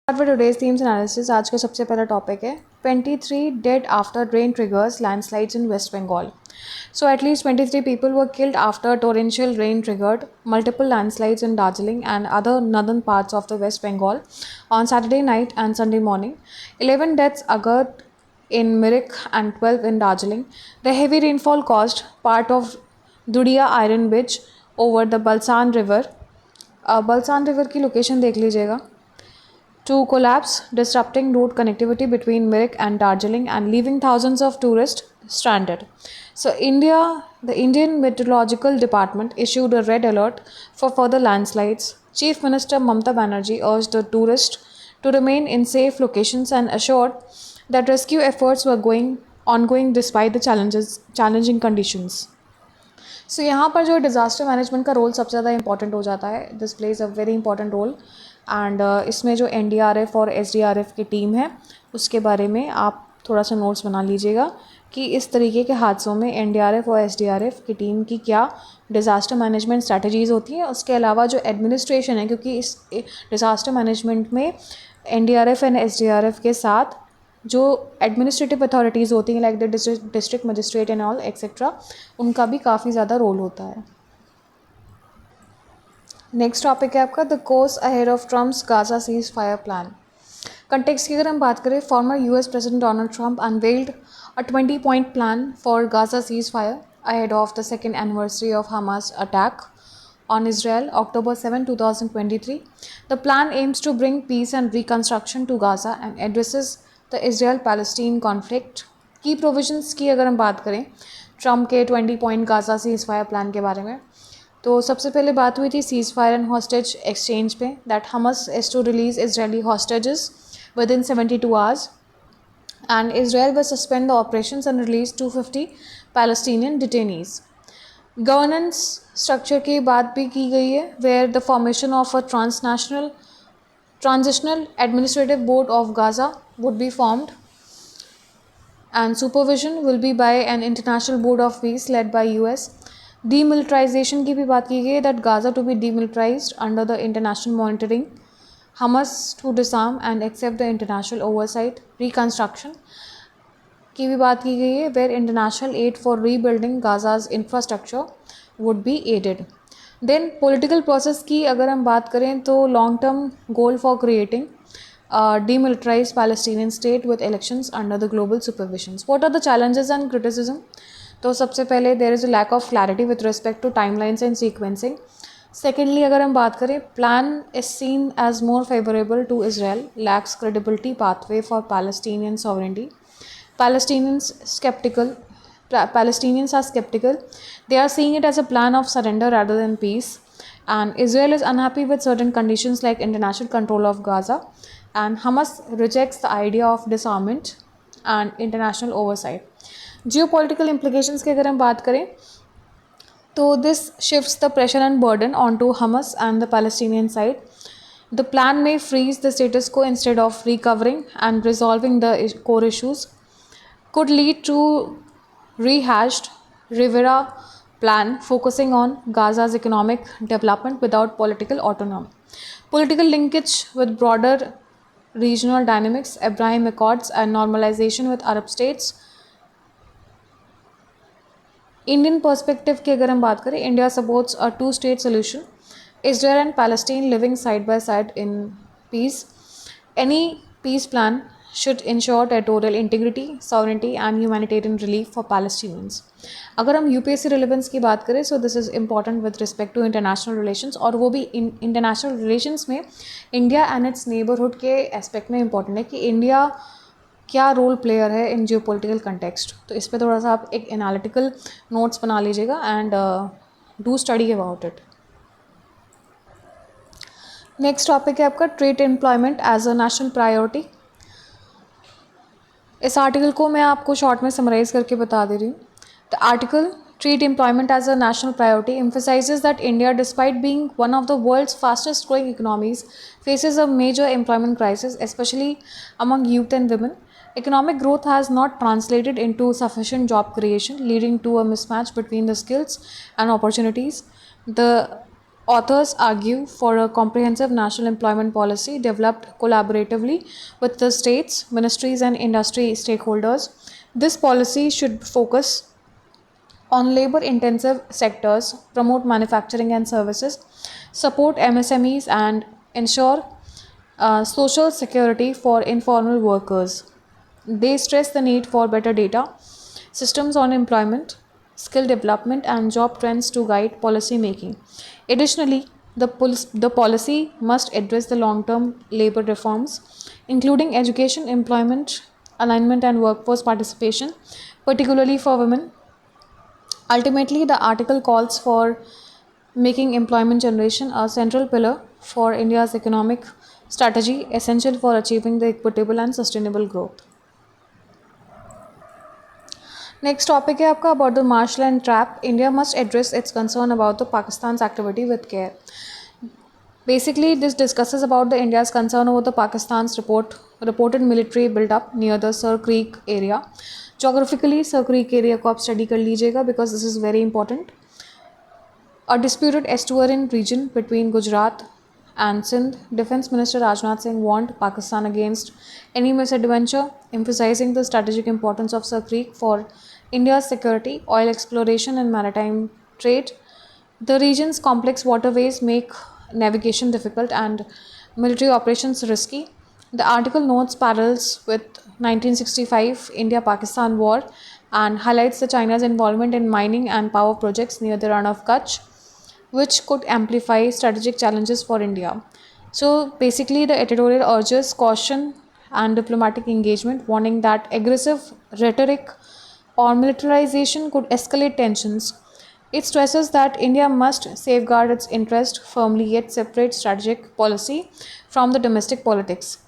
For today's themes analysis, आज का सबसे पहला टॉपिक है 23 dead after rain triggers landslides in West Bengal. So at least 23 people were killed after torrential rain triggered multiple landslides in Darjeeling and other northern parts of the West Bengal on Saturday night and Sunday morning. 11 deaths occurred in Mirik and 12 in Darjeeling. The heavy rainfall caused part of Dudia Iron Bridge over the Balsan River. Balsan River की location देख लीजिएगा to collapse, disrupting road connectivity between Mirik and Darjeeling and leaving thousands of tourists stranded. So, the Indian Meteorological Department issued a red alert for further landslides. Chief Minister Mamata Banerjee urged the tourists to remain in safe locations and assured that rescue efforts were ongoing despite the challenging conditions. सो यहाँ पर जो disaster management का role सबसे ज़्यादा important हो जाता है. This plays a very important role and इसमें जो NDRF और SDRF की टीम है उसके बारे में आप थोड़ा सा नोट्स बना लीजिएगा कि इस तरीके के हादसों में NDRF और SDRF की टीम की क्या डिज़ास्टर मैनेजमेंट स्ट्रैटेजीज़ होती हैं. उसके अलावा जो एडमिनिस्ट्रेशन है, क्योंकि इस डिज़ास्टर मैनेजमेंट में NDRF एंड SDRF के साथ जो एडमिनिस्ट्रेटिव अथॉरिटीज़ होती हैं like the district magistrate and all etcetera, उनका भी काफ़ी ज़्यादा रोल होता है. नेक्स्ट टॉपिक है आपका the course ahead of Trump's Gaza cease fire plan. Context की अगर हम बात करें, farmer US president Donald Trump unveiled a 20-point plan for Gaza cease fire ahead of the second anniversary of Hamas attack on Israel, October 7, 2023. The plan aims to bring peace and reconstruction to Gaza and addresses the Israel-Palestine conflict. की provisions की अगर हम बात करें Trump के 20-point Gaza cease fire plan के बारे में, तो सबसे पहले बात हुई थी cease fire and hostage exchange पे, that Hamas is to release Israeli hostages within 72 hours and Israel will suspend the operations and release 250 Palestinian detainees. Governance structure की बात भी की गई है where the formation of a transitional administrative board of Gaza would be formed and supervision will be by an international board of peace led by US. Demilitarization की भी बात की गई है that Gaza to be demilitarized under the international monitoring, Hamas to disarm and accept the international oversight. Reconstruction की भी बात की गई है where international aid for rebuilding Gaza's infrastructure would be added. Then political process की अगर हम बात करें तो long term goal for creating demilitarize Palestinian state with elections under the global supervisions. What are the challenges and criticism? तो सबसे पहले there is a lack of clarity with respect to timelines and sequencing. Secondly अगर हम बात करें, plan is seen as more favourable to Israel, lakhs credibility pathway for Palestinian sovereignty. Palestinians are skeptical. They are seeing it as a plan of surrender rather than peace. And Israel is unhappy with certain conditions like international control of Gaza. And Hamas rejects the idea of disarmament and international oversight. Geopolitical implications की अगर हम बात करें तो this shifts the pressure and burden onto Hamas and the Palestinian side. The plan may freeze the status quo instead of recovering and resolving the core issues. Could lead to rehashed Rivera plan focusing on Gaza's economic development without political autonomy. Political linkage with broader regional dynamics, Abraham Accords and normalization with Arab states. Indian perspective की अगर हम बात करें, India supports a two-state solution, Israel and Palestine living side by side in peace. Any peace plan should ensure territorial integrity, sovereignty and humanitarian relief for Palestinians. अगर हम UPSC relevance की बात करें, so this is important with respect to international relations, और वो भी international relations में India and its neighbourhood के एस्पेक्ट में इम्पॉर्टेंट है कि इंडिया क्या रोल प्लेयर है इन जियो पोलिटिकल कंटेक्स्ट. तो इस पर थोड़ा सा आप एक एनालिटिकल नोट्स बना लीजिएगा and do study about it. Next topic है आपका trade employment as a national priority. इस आर्टिकल को मैं आपको शॉर्ट में समराइज़ करके बता दे रही हूँ. The article treat employment as a national priority emphasizes that India, despite being one of the world's fastest growing economies, faces a major employment crisis, especially among youth and women. Economic growth has not translated into sufficient job creation, leading to a mismatch between the skills and opportunities. The Authors argue for a comprehensive national employment policy developed collaboratively with the states, ministries, and industry stakeholders. This policy should focus on labor intensive sectors, promote manufacturing and services, support MSMEs, and ensure social security for informal workers. They stress the need for better data, systems on employment, skill development, and job trends to guide policy making. Additionally, the policy must address the long term labor reforms, including education, employment, alignment, and workforce participation, particularly for women. Ultimately, the article calls for making employment generation a central pillar for India's economic strategy, essential for achieving the equitable and sustainable growth. Next topic है आपका about the marshland trap. India must address its concern about the Pakistan's activity with care. Basically, this discusses about the India's concern over the Pakistan's reported military build-up near the Sir Creek area. Geographically, Sir Creek area को आप study कर लीजिएगा because this is very important. A disputed estuarine region between Gujarat and Sindh, Defence Minister Rajnath Singh warned Pakistan against any misadventure, emphasizing the strategic importance of Sir Creek for India's security, oil exploration, and maritime trade. The region's complex waterways make navigation difficult and military operations risky. The article notes parallels with 1965 India-Pakistan War and highlights the China's involvement in mining and power projects near the Run of Kutch, which could amplify strategic challenges for India. So basically, the editorial urges caution and diplomatic engagement, warning that aggressive rhetoric or militarization could escalate tensions. It stresses that India must safeguard its interest firmly yet separate strategic policy from the domestic politics,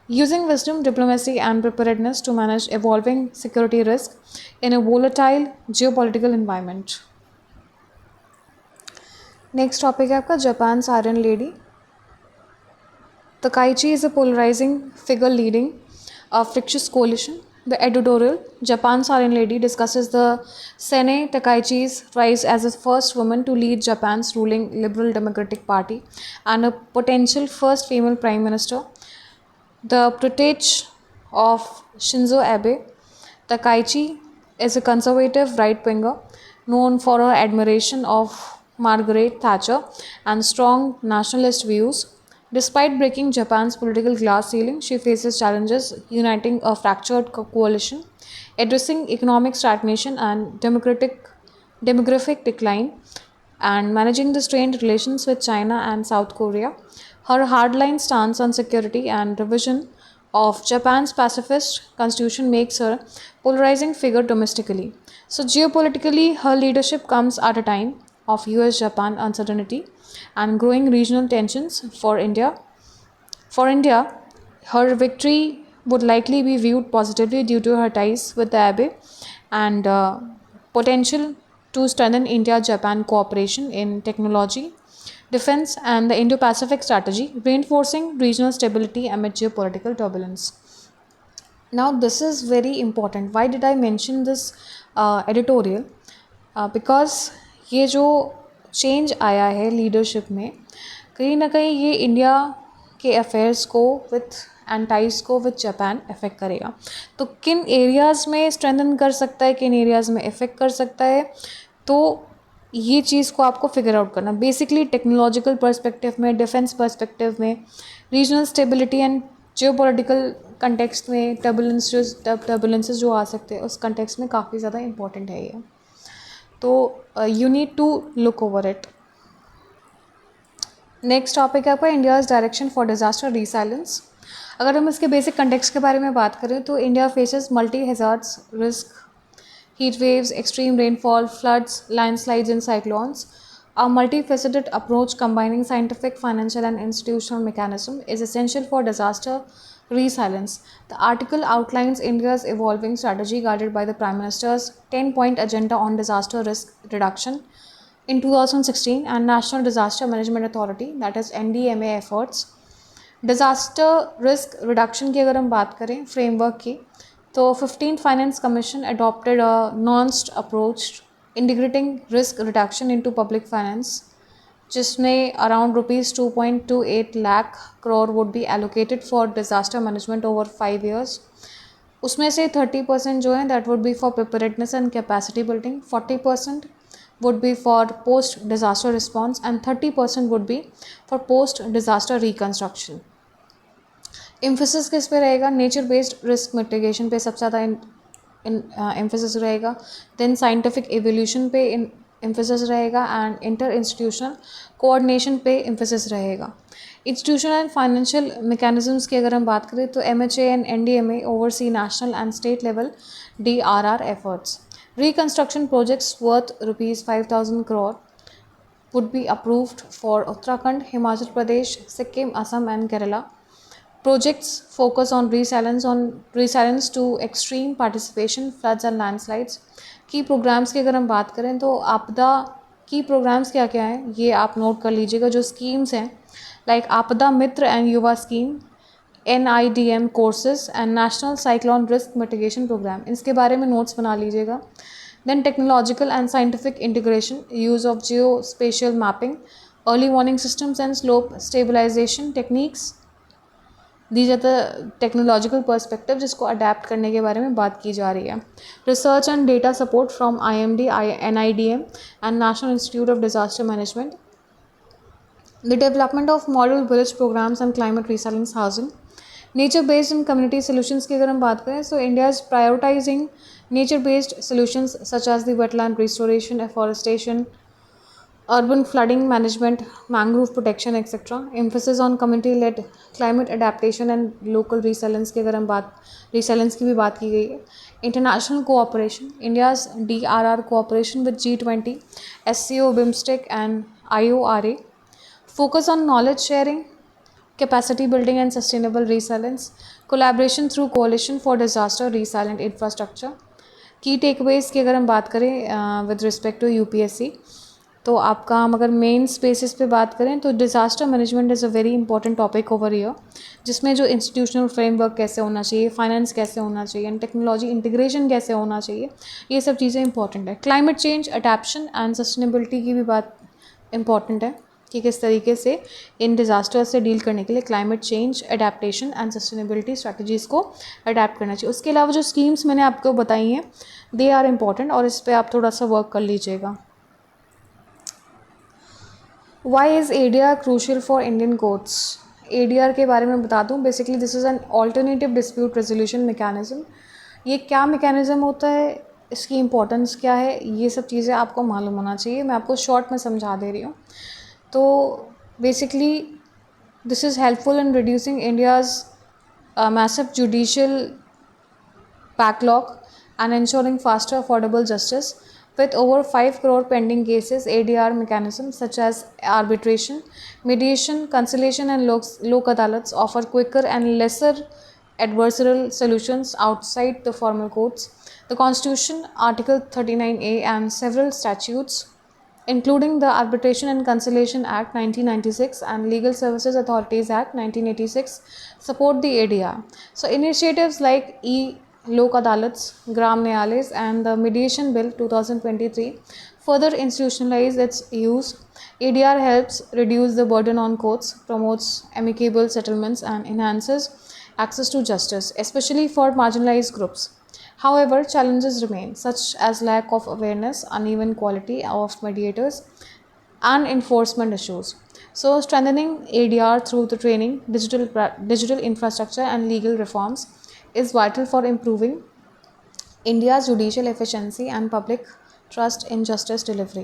using wisdom, diplomacy, and preparedness to manage evolving security risk in a volatile geopolitical environment. Next topic है आपका Japan siren lady. Takaichi is a polarizing figure leading a fractious coalition. The editorial, Japan's Siren Lady, discusses the Sene Takaichi's rise as the first woman to lead Japan's ruling Liberal Democratic Party and a potential first female prime minister. The protege of Shinzo Abe, Takaichi is a conservative right-winger known for her admiration of Margaret Thatcher and strong nationalist views. Despite breaking Japan's political glass ceiling, she faces challenges uniting a fractured coalition, addressing economic stagnation and demographic decline, and managing the strained relations with China and South Korea. Her hardline stance on security and revision of Japan's pacifist constitution makes her polarizing figure domestically. So geopolitically, her leadership comes at a time of US-Japan uncertainty and growing regional tensions for India. For India, her victory would likely be viewed positively due to her ties with the Abe and potential to strengthen India-Japan cooperation in technology, defense, and the Indo-Pacific strategy, reinforcing regional stability amid geopolitical turbulence. Now, this is very important. Why did I mention this editorial? Because ये जो change आया है leadership में, कहीं ना कहीं ये India के अफेयर्स को विथ एंड टाइज को विथ जापान अफेक्ट करेगा. तो किन एरियाज़ में स्ट्रेंथन कर सकता है, किन एरियाज़ में इफ़ेक्ट कर सकता है, तो ये चीज़ को आपको फिगर आउट करना. बेसिकली टेक्नोलॉजिकल पर्सपेक्टिव में, डिफेंस पर्सपेक्टिव में, regional stability and geopolitical context में टर्बुलेंसेस जो आ सकते हैं उस कंटेक्स्ट में काफ़ी ज़्यादा इंपॉर्टेंट है ये. तो you need to look over it. Next topic है आपका India's direction for disaster resilience. अगर हम इसके बेसिक कंटेक्स्ट के बारे में बात करें तो India faces multi hazards risk, heat waves, extreme rainfall, floods, landslides, and cyclones. A multifaceted approach combining scientific, financial, and institutional mechanism is essential for disaster resilience. The article outlines India's evolving strategy guided by the Prime Minister's 10-point agenda on disaster risk reduction in 2016 and National Disaster Management Authority, that is NDMA efforts. Disaster risk reduction की अगर हम बात करें framework की, तो 15th Finance Commission adopted a nuanced approach integrating risk reduction into public finance जिसमें around ₹2.28 lakh crore would be allocated for disaster management over 5 years। उसमें से 30% जो है that would be for preparedness and capacity building, 40% would be for post disaster response and 30% would be for post disaster reconstruction. Emphasis किस पे रहेगा? Nature based risk mitigation पे सबसे ज़्यादा एम्फोसिस रहेगा। देन साइंटिफिक एवोल्यूशन पे एम्फोसिस रहेगा and inter institutional coordination पे एम्फोसिस रहेगा। इंस्टीट्यूशनल एंड फाइनेंशियल मैकेनिज्म्स की अगर हम बात करें तो MHA and NDMA oversee national and state level DRR efforts. Reconstruction projects worth ₹5,000 crore would be approved for Uttarakhand, Himachal Pradesh, Sikkim, Assam and Kerala। Projects focus on resilience to extreme participation, floods and landslides। की programmes की अगर हम बात करें तो आपदा की programmes क्या क्या हैं ये आप नोट कर लीजिएगा। जो स्कीम्स हैं like Aapda Mitra and Yuva scheme, NIDM courses and national cyclone risk mitigation programme, इसके बारे में नोट्स बना लीजिएगा। Then technological and scientific integration, use of geo spatial mapping, early warning systems and slope stabilisation techniques. These are the technological perspective जिसको adapt करने के बारे में बात की जा रही है। Research and data support from IMD, NIDM and national institute of disaster management. The development of model village programmes and climate resilience housing. Nature based and community solutions की अगर हम बात करें तो India is prioritising nature based solutions such as the wetland restoration, afforestation, urban flooding management, mangrove protection etc. Emphasis on community led climate adaptation and local resilience की अगर हम resilience की भी बात की गई है। International cooperation, India's DRR cooperation with G20, SCO, BIMSTEC and IORA। Focus on knowledge sharing, capacity building and sustainable resilience, collaboration through coalition for disaster resilient infrastructure। की टेकअवेज की अगर हम बात करें विद रिस्पेक्ट टू UPSC तो आपका हम अगर मेन स्पेसिस पे बात करें तो disaster management is a very important topic over year, जिसमें जो इंस्टीट्यूशनल फ्रेमवर्क कैसे होना चाहिए, फाइनेंस कैसे होना चाहिए एंड टेक्नोलॉजी इंटीग्रेशन कैसे होना चाहिए, ये सब चीज़ें इंपॉर्टेंट है। Climate change adaptation and sustainability की भी बात इंपॉर्टेंट है कि किस तरीके से इन डिज़ास्टर से डील करने के लिए climate change adaptation and sustainability strategies को अडेप्ट करना चाहिए। उसके अलावा जो स्कीम्स मैंने आपको बताई हैं दे आर इम्पॉर्टेंट और इस पर आप थोड़ा सा वर्क कर लीजिएगा। Why is ADR crucial for Indian courts? ADR के बारे में बता दूँ, basically this is an alternative dispute resolution mechanism. ये क्या मैकेनिज्म होता है, इसकी इंपॉर्टेंस क्या है, ये सब चीज़ें आपको मालूम होना चाहिए। मैं आपको शॉर्ट में समझा दे रही हूँ। तो basically this is helpful in reducing India's massive judicial backlog and ensuring faster affordable justice। With over 5 crore pending cases, ADR mechanisms such as arbitration, mediation, conciliation and lok adalats offer quicker and lesser adversarial solutions outside the formal courts। The Constitution, Article 39A and several statutes including the Arbitration and Conciliation Act 1996 and Legal Services Authorities Act 1986 support the ADR। So initiatives like Lok Adalats, Gram Nyalays and the Mediation Bill 2023 further institutionalize its use। ADR helps reduce the burden on courts, promotes amicable settlements and enhances access to justice, especially for marginalized groups। However, challenges remain such as lack of awareness, uneven quality of mediators and enforcement issues। So strengthening ADR through the training, digital infrastructure and legal reforms is vital for improving India's judicial efficiency and public trust in justice delivery।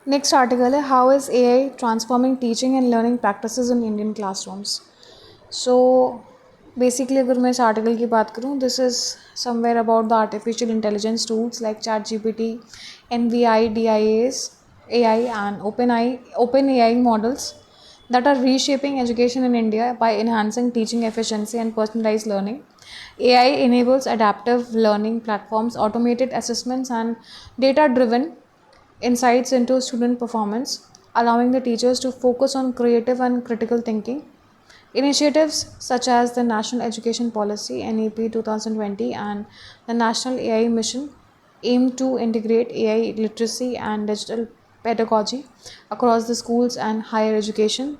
Next article है How is AI transforming teaching and learning practices in Indian classrooms। So basically अगर मैं इस article की बात करूँ, this is somewhere about the artificial intelligence tools like ChatGPT, NVI, DIAs, AI and OpenAI models that are reshaping education in India by enhancing teaching efficiency and personalized learning। AI enables adaptive learning platforms, automated assessments and data-driven insights into student performance, allowing the teachers to focus on creative and critical thinking। Initiatives such as the National Education Policy NEP 2020 and the National AI Mission aim to integrate AI literacy and digital pedagogy across the schools and higher education.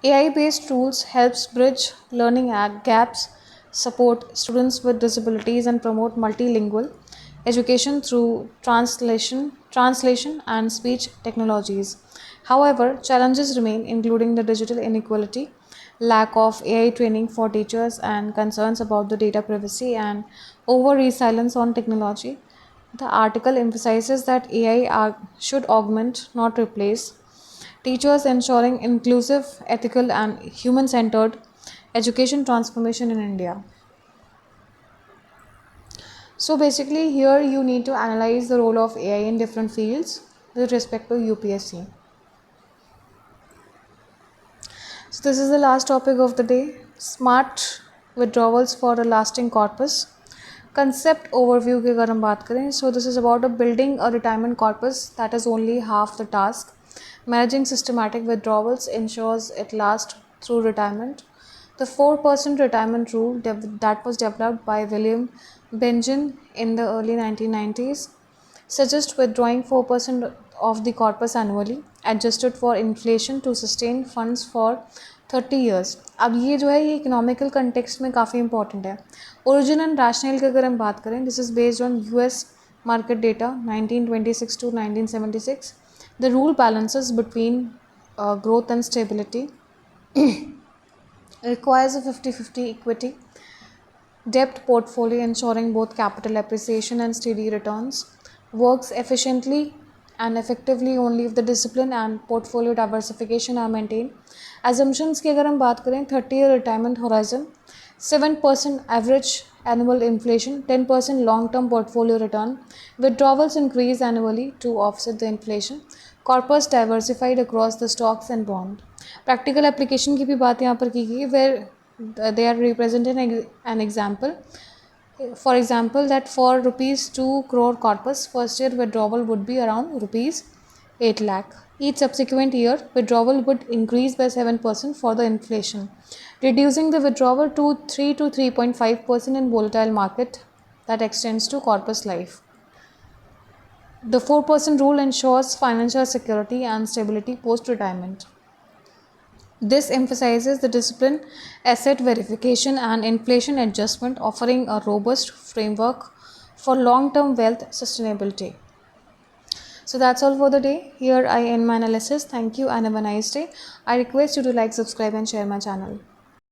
AI-based tools helps bridge learning gaps, support students with disabilities, and promote multilingual education through translation and speech technologies. However, challenges remain, including the digital inequality, lack of AI training for teachers, and concerns about the data privacy and over resilience on technology. The article emphasizes that should augment, not replace, teachers, ensuring inclusive, ethical, and human centered education transformation in India. So, basically, here you need to analyze the role of AI in different fields with respect to UPSC. So, this is the last topic of the day, smart withdrawals for a lasting corpus. Concept overview की अगर हम बात करें, so this is about building a retirement corpus that is only half the task. Managing systematic withdrawals ensures it lasts through retirement. The 4% retirement rule that was developed by William Benjamin in the early 1990s suggests withdrawing 4% of the corpus annually, adjusted for inflation to sustain funds for 30 years. अब ये जो है ये economical context में काफ़ी important है. Origin and rational की अगर हम बात करें, this is based on US market data 1926 to 1976. The rule balances between growth and stability, requires a 50-50 equity debt portfolio ensuring both capital appreciation and steady returns, works efficiently and effectively only if the discipline and portfolio diversification are maintained. Assumptions की अगर हम बात करें, 30-year retirement horizon, 7% average annual inflation, 10% long-term portfolio return, withdrawals increase annually to offset the inflation, corpus diversified across the stocks and bond. Practical application की भी बात यहाँ पर की गई, where they are represented an example. For example, that for rupees 2 crore corpus, first year withdrawal would be around rupees 8 lakh. Each subsequent year, withdrawal would increase by 7% for the inflation, reducing the withdrawal to 3 to 3.5% in volatile market that extends to corpus life. The 4% rule ensures financial security and stability post-retirement. This emphasizes the discipline, asset verification, and inflation adjustment, offering a robust framework for long-term wealth sustainability. So that's all for the day. Here I end my analysis. Thank you and have a nice day. I request you to like, subscribe, and share my channel.